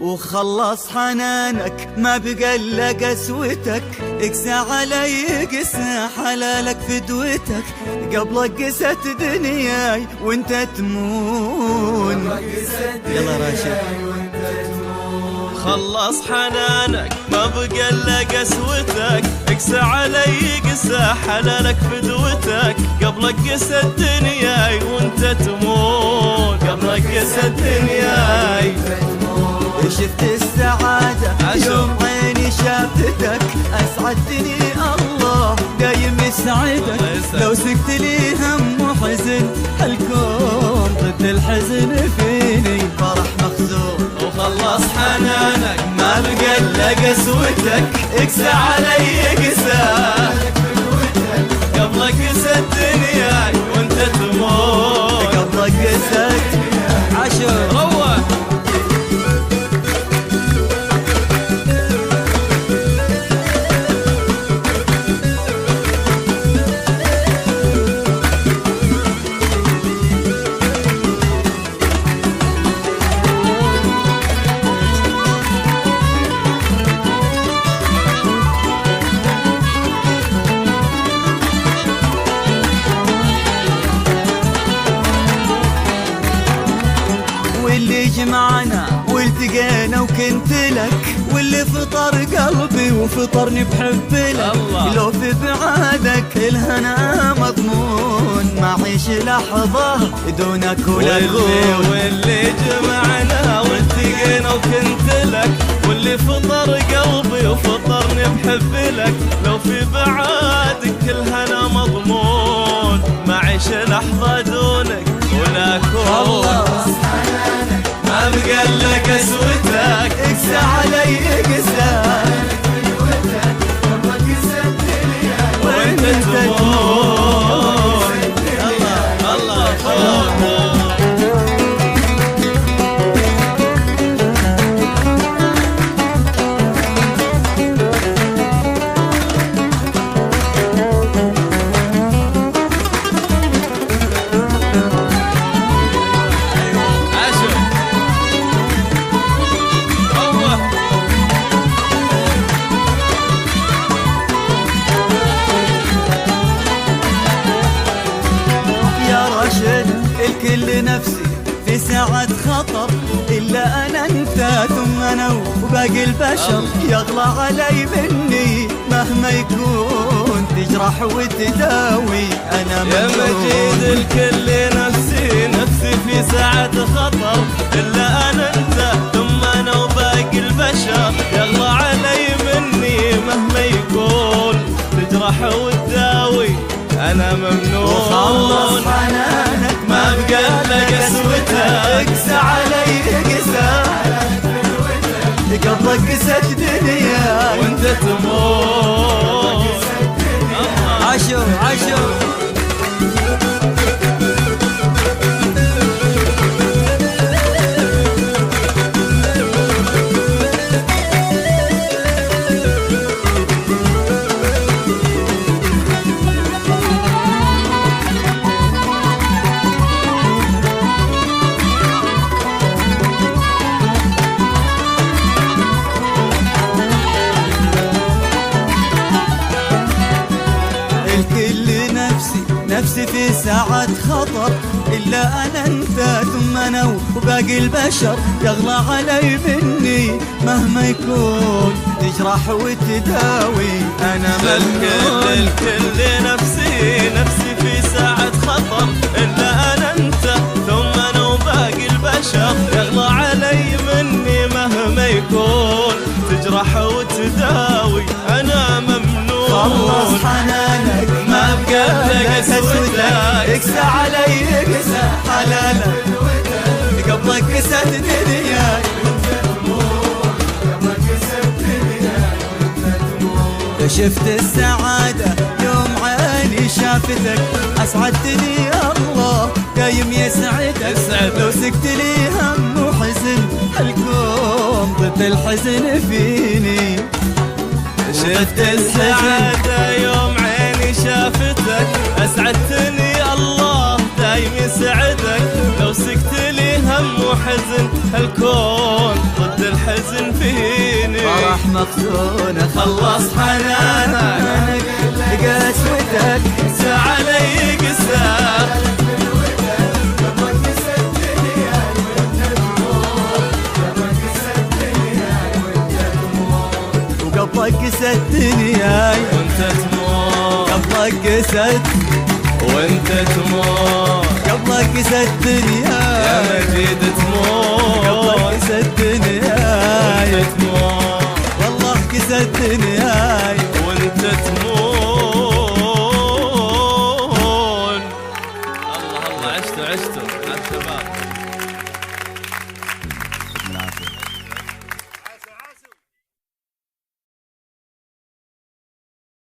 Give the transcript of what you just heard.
وخلص حنانك ما بقى الا قسوتك، اقسى علي قسى حلالك فدوتك، قبلك قست دنياي وانت تمون. يلا راشد. خلص حنانك ما بقى الا قسوتك، اقسى علي قسى حلالك فدوتك، قبلك قست دنياي وانت تمون، قبلك قست دنياي. شفت السعادة يوم عيني شافتك، أسعدتني الله دايم يسعدك، لو سكت لي هم وحزن هالكون ضد الحزن فيني فرح مخزون. وخلص حنانك ما بقى الا قسوتك، اقسى علي قسى قبلك قست دنياي وانت تموت، قبلك قست عشر. روح واللي جمعنا والتقينا وكنت لك، واللي فطر قلبي وفطرني بحب لك، لو في بعادك الهنا مضمون، ما عيش لحظة دونك ولا غون. واللي جمعنا والتقينا وكنت لك، واللي فطر قلبي وفطرني بحب لك، لو في بعادك الهنا مضمون، ما عيش لحظة دونك ولا كون. ما بقى الا قسوتك، اقسى علي قسى وانت تموت. الله الله الكل نفسي في ساعة خطر، إلا أنا أنت ثم أنا وباقي البشر، يغلى علي مني مهما يكون، تجرح وتداوي أنا يا مجيد. الكل نفسي نفسي في ساعة خطر، إلا أنا أنت ثم أنا وباقي البشر، يغلى علي مني مهما يكون، تجرح وتداوي أنا ممنون. وخلص حنانك ما بقى الا قسوتك، اقسى علي قسى قبلك قست دنيا وانت تموت. عشر عشر. نفسي في ساعة خطر، إلا أنا أنت ثم أنا وباقي البشر، يغلى علي مني مهما يكون، تجرح وتداوي أنا ممنون. الكل نفسي في ساعة خطر، إلا أنا أنت ثم أنا وباقي البشر، يغلى علي مني مهما يكون، تجرح وتداوي أنا ممنون. خلص حنانك ما بقى الا قسوتك، اقسى علي قسى حلالك، قبلك قست دنياي شفت السعادة يوم عيني شافتك، أسعدتني الله دايم يسعدك، لو سكت لي هم وحزن هالكون ضد الحزن فيني. شفت السعادة يوم عيني شافتك، أسعدتني الله دايم يسعدك، لو سكت لي هم وحزن هالكون ضد الحزن حزن فيني فرح مختونة خلص حنانك قسوتك علي قساك وقبلك قست دنياي وانت تموت قبلك قست وانت تموت قبلك قست يا دنياي مجيد تموت قبلك قست دنياي وانت تموت والله قست دنياي وانت تموت